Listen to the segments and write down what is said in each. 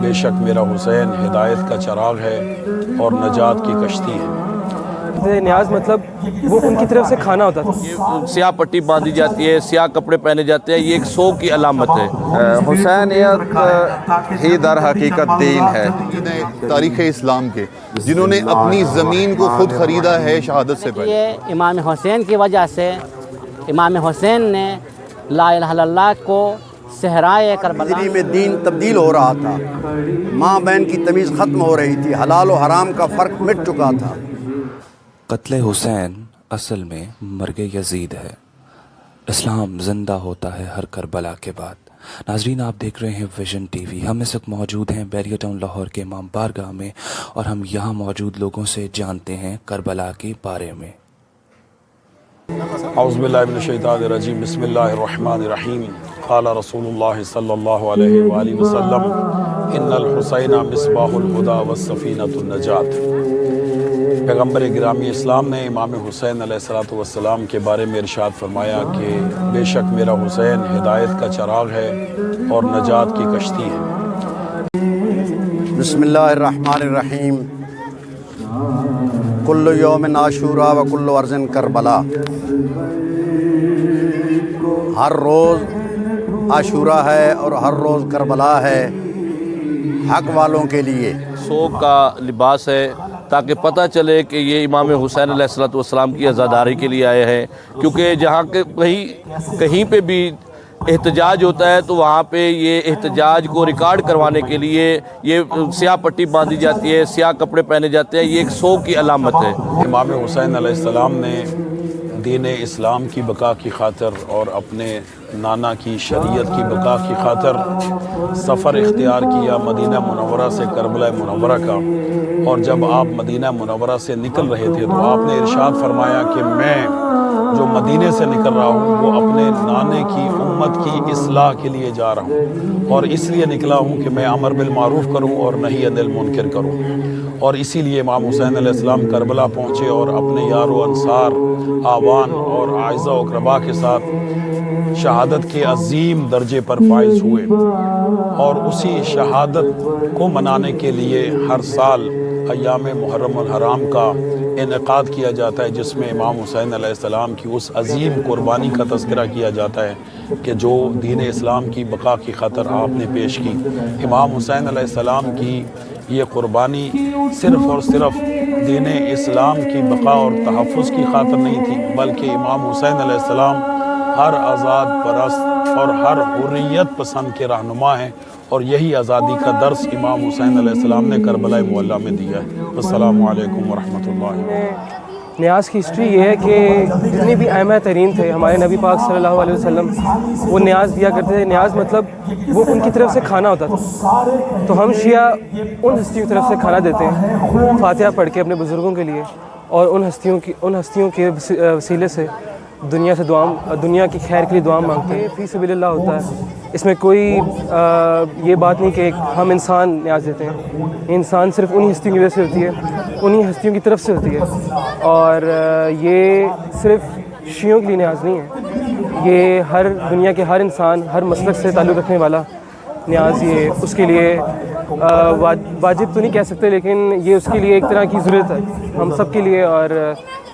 بے شک میرا حسین ہدایت کا چراغ ہے اور نجات کی کشتی ہے۔ نیاز مطلب وہ ان کی طرف سے کھانا ہوتا تھا۔ یہ سیاہ پٹی باندھی جاتی ہے، سیاہ کپڑے پہنے جاتے ہیں، یہ ایک سوگ کی علامت ہے۔ حسینیت ہی در حقیقت دین ہے۔ تاریخ اسلام کے جنہوں نے اپنی زمین کو خود خریدا ہے شہادت سے پہلے۔ یہ امام حسین کی وجہ سے امام حسین نے لا الہ الا اللہ کو صحرائے کربلا میں دین تبدیل ہو رہا تھا، ماں بہن کی تمیز ختم ہو رہی تھی، حلال و حرام کا فرق مٹ چکا تھا۔ قتل حسین اصل میں مرگ یزید ہے۔ اسلام زندہ ہوتا ہے ہر کربلا کے بعد۔ ناظرین، آپ دیکھ رہے ہیں ویژن ٹی وی۔ ہم اس وقت موجود ہیں بیریہ ٹاؤن لاہور کے امام بارگاہ میں، اور ہم یہاں موجود لوگوں سے جانتے ہیں کربلا کے بارے میں۔ اعوذ باللہ من الشیطان الرجیم، بسم اللہ الرحمن الرحیم۔ قال رسول اللہ صلی اللہ علیہ وآلہ وسلم ان الحسین مصباح الہدی والسفینۃ النجات۔ پیغمبر گرامی اسلام نے امام حسین علیہ السلام کے بارے میں ارشاد فرمایا کہ بے شک میرا حسین ہدایت کا چراغ ہے اور نجات کی کشتی ہے۔ بسم اللہ الرحمن الرحیم۔ کل یوم عاشوراء و کل ارض کربلا۔ ہر روز عاشوراء ہے اور ہر روز کربلا ہے حق والوں کے لیے۔ سوگ کا لباس ہے تاکہ پتہ چلے کہ یہ امام حسین علیہ السلام کی عزاداری کے لیے آئے ہیں، کیونکہ جہاں کہیں پہ بھی احتجاج ہوتا ہے تو وہاں پہ یہ احتجاج کو ریکارڈ کروانے کے لیے یہ سیاہ پٹی باندھی جاتی ہے، سیاہ کپڑے پہنے جاتے ہیں، یہ ایک سوگ کی علامت ہے۔ امام حسین علیہ السلام نے دین اسلام کی بقا کی خاطر اور اپنے نانا کی شریعت کی بقا کی خاطر سفر اختیار کیا مدینہ منورہ سے کربلا منورہ کا، اور جب آپ مدینہ منورہ سے نکل رہے تھے تو آپ نے ارشاد فرمایا کہ میں جو مدینے سے نکل رہا ہوں وہ اپنے نانے کی امت کی اصلاح کے لیے جا رہا ہوں، اور اس لیے نکلا ہوں کہ میں امر بالمعروف کروں اور نہی عن المنکر کروں۔ اور اسی لیے امام حسین علیہ السلام کربلا پہنچے اور اپنے یار و انصار، آوان اور اعزاء و اقرباء کے ساتھ شہادت کے عظیم درجے پر فائز ہوئے، اور اسی شہادت کو منانے کے لیے ہر سال ایام محرم الحرام کا انعقاد کیا جاتا ہے، جس میں امام حسین علیہ السلام کی اس عظیم قربانی کا تذکرہ کیا جاتا ہے کہ جو دین اسلام کی بقا کی خاطر آپ نے پیش کی۔ امام حسین علیہ السلام کی یہ قربانی صرف اور صرف دین اسلام کی بقا اور تحفظ کی خاطر نہیں تھی، بلکہ امام حسین علیہ السلام ہر آزاد پرست اور ہر حریت پسند کے رہنما ہیں، اور یہی آزادی کا درس امام حسین علیہ السلام نے کربلا معلیٰ میں دیا ہے۔ السلام علیکم ورحمۃ اللہ۔ نیاز کی ہسٹری یہ ہے کہ جتنی بھی ائمہ ترین تھے ہمارے نبی پاک صلی اللہ علیہ وسلم، وہ نیاز دیا کرتے تھے۔ نیاز مطلب وہ ان کی طرف سے کھانا ہوتا تھا۔ تو ہم شیعہ ان ہستیوں کی طرف سے کھانا دیتے ہیں فاتحہ پڑھ کے اپنے بزرگوں کے لیے، اور ان ہستیوں کے وسیلے سے دنیا کی خیر کے لیے دعا مانگتے ہیں۔ فی سبیل اللہ ہوتا ہے، اس میں کوئی یہ بات نہیں کہ ہم انسان نیاز دیتے ہیں۔ انسان صرف انہی ہستیوں کی وجہ سے ہوتی ہے، انہی ہستیوں کی طرف سے ہوتی ہے، اور یہ صرف شیعوں کے لیے نیاز نہیں ہے، یہ ہر دنیا کے ہر انسان، ہر مسلک سے تعلق رکھنے والا نیاز یہ اس کے لیے واجب تو نہیں کہہ سکتے، لیکن یہ اس کے لیے ایک طرح کی ضرورت ہے ہم سب کے لیے اور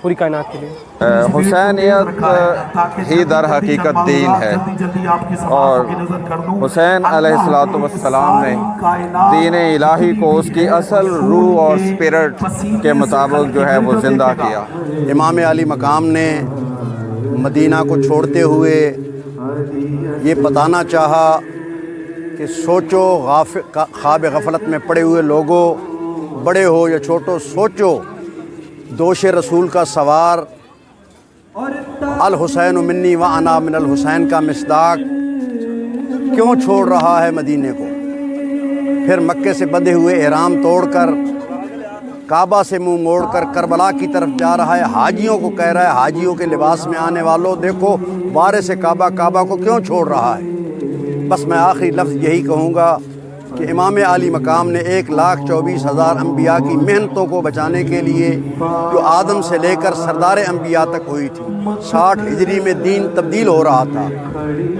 پوری کائنات کے لیے۔ حسینیت ہی در حقیقت دین ہے، اور حسین علیہ السلام نے دین الہی کو اس کی اصل روح اور اسپرٹ کے مطابق جو ہے وہ زندہ کیا۔ امام علی مقام نے مدینہ کو چھوڑتے ہوئے یہ بتانا چاہا کہ سوچو خواب غفلت میں پڑے ہوئے لوگوں، بڑے ہو یا چھوٹو، سوچو دوش رسول کا سوار الحسین منی و انا من الحسین کا مصداق کیوں چھوڑ رہا ہے مدینے کو؟ پھر مکے سے بندھے ہوئے احرام توڑ کر، کعبہ سے منہ موڑ کر کربلا کی طرف جا رہا ہے، حاجیوں کو کہہ رہا ہے، حاجیوں کے لباس میں آنے والوں دیکھو وارث کعبہ کو کیوں چھوڑ رہا ہے؟ بس میں آخری لفظ یہی کہوں گا کہ امام عالی مقام نے 1,24,000 انبیاء کی محنتوں کو بچانے کے لیے جو آدم سے لے کر سردار انبیاء تک ہوئی تھی، 60 ہجری میں دین تبدیل ہو رہا تھا،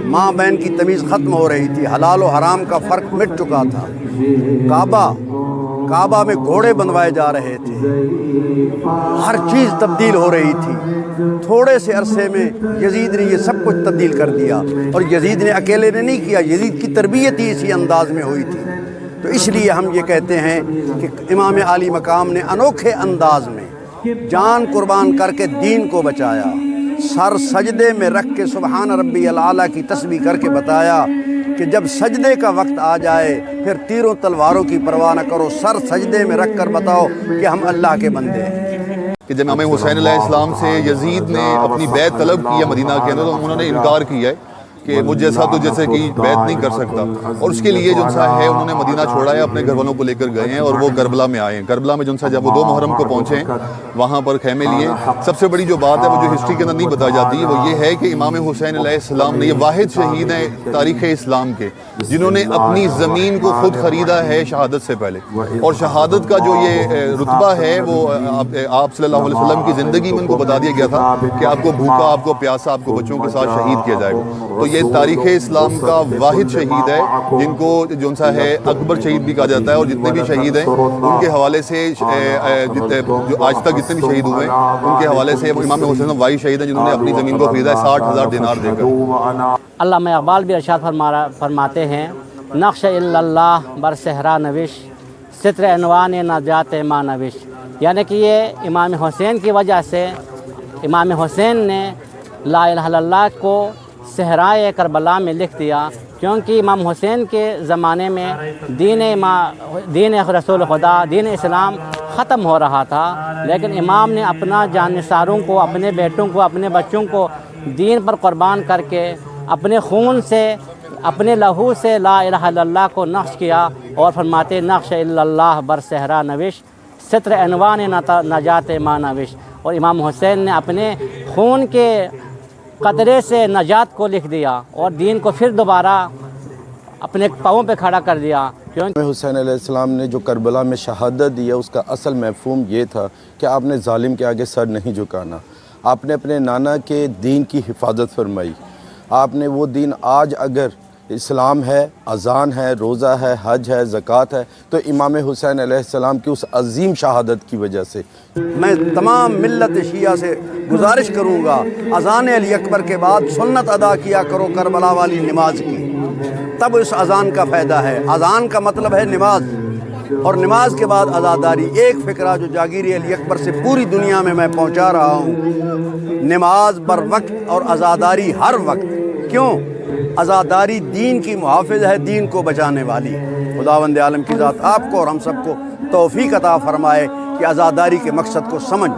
ماں بہن کی تمیز ختم ہو رہی تھی، حلال و حرام کا فرق مٹ چکا تھا، کعبہ میں گھوڑے بنوائے جا رہے تھے، ہر چیز تبدیل ہو رہی تھی۔ تھوڑے سے عرصے میں یزید نے یہ سب کچھ تبدیل کر دیا، اور یزید نے اکیلے نے نہیں کیا، یزید کی تربیت ہی اسی انداز میں ہوئی تھی۔ تو اس لیے ہم یہ کہتے ہیں کہ امام عالی مقام نے انوکھے انداز میں جان قربان کر کے دین کو بچایا، سر سجدے میں رکھ کے سبحان ربی الاعلیٰ کی تسبیح کر کے بتایا کہ جب سجدے کا وقت آ جائے پھر تیروں تلواروں کی پرواہ نہ کرو، سر سجدے میں رکھ کر بتاؤ کہ ہم اللہ کے بندے ہیں۔ کہ جب امام حسین علیہ السلام سے یزید نے اپنی بیعت طلب کی ہے مدینہ کے اندر، تو انہوں نے انکار کیا ہے کہ وہ جیسا تو جیسے کہ بیعت نہیں کر سکتا، اور اس کے لیے جو سا ہے انہوں نے مدینہ چھوڑا ہے، اپنے گھر والوں کو لے کر گئے ہیں اور وہ کربلا میں آئے ہیں۔ کربلا میں جو سا جب وہ 2 محرم کو پہنچے ہیں وہاں پر خیمے لیے، سب سے بڑی جو بات ہے وہ جو ہسٹری کے اندر نہیں بتائی جاتی وہ یہ ہے کہ امام حسین علیہ السلام نے، یہ واحد شہید ہیں تاریخ اسلام کے جنہوں نے اپنی زمین کو خود خریدا ہے شہادت سے پہلے، اور شہادت کا جو یہ رتبہ ہے وہ آپ صلی اللہ علیہ وسلم کی زندگی میں ان کو بتا دیا گیا تھا کہ آپ کو بھوکا، آپ کو پیاسا، آپ کو بچوں کے ساتھ شہید کیا جائے گا۔ تو یہ تاریخ اسلام کا واحد شہید ہے جن کو جو سا ہے اکبر شہید بھی کہا جاتا ہے، اور جتنے بھی شہید ہیں ان کے حوالے سے جو آج تک جتنے بھی شہید ہوئے ہیں ان کے حوالے سے امام حسین واحد شہید ہیں جنہوں نے اپنی زمین کو خریدا ہے 60,000 دینار دے کر۔ علامہ اقبال بھی ارشاد فرماتے ہیں، نقش اللہ بر صحرا نوش ستر عنوان نجات ما نوش، یعنی کہ یہ امام حسین کی وجہ سے امام حسین نے لا الہ الا اللہ کو صحرائے کربلا میں لکھ دیا، کیونکہ امام حسین کے زمانے میں دین رسول خدا، دین اسلام ختم ہو رہا تھا، لیکن امام نے اپنا جان نثاروں کو، اپنے بیٹوں کو، اپنے بچوں کو دین پر قربان کر کے اپنے خون سے، اپنے لہو سے لا الہ الا اللہ کو نقش کیا، اور فرماتے نقش الا اللہ بر صحرا نوش ستر عنوان نجات ما نوش، اور امام حسین نے اپنے خون کے قطرے سے نجات کو لکھ دیا اور دین کو پھر دوبارہ اپنے پاؤں پہ کھڑا کر دیا۔ امام حسین علیہ السلام نے جو کربلا میں شہادت دی ہے اس کا اصل مفہوم یہ تھا کہ آپ نے ظالم کے آگے سر نہیں جھکانا، آپ نے اپنے نانا کے دین کی حفاظت فرمائی، آپ نے وہ دین آج اگر اسلام ہے، اذان ہے، روزہ ہے، حج ہے، زکوٰۃ ہے، تو امام حسین علیہ السلام کی اس عظیم شہادت کی وجہ سے۔ میں تمام ملت شیعہ سے گزارش کروں گا، اذان علی اکبر کے بعد سنت ادا کیا کرو کربلا والی نماز کی، تب اس اذان کا فائدہ ہے۔ اذان کا مطلب ہے نماز، اور نماز کے بعد عزاداری۔ ایک فکرہ جو جاگیری علی اکبر سے پوری دنیا میں پہنچا رہا ہوں، نماز بر وقت اور عزاداری ہر وقت۔ کیوں؟ عزاداری دین کی محافظ ہے، دین کو بچانے والی۔ خداوند عالم کی ذات آپ کو اور ہم سب کو توفیق عطا فرمائے کہ عزاداری کے مقصد کو سمجھ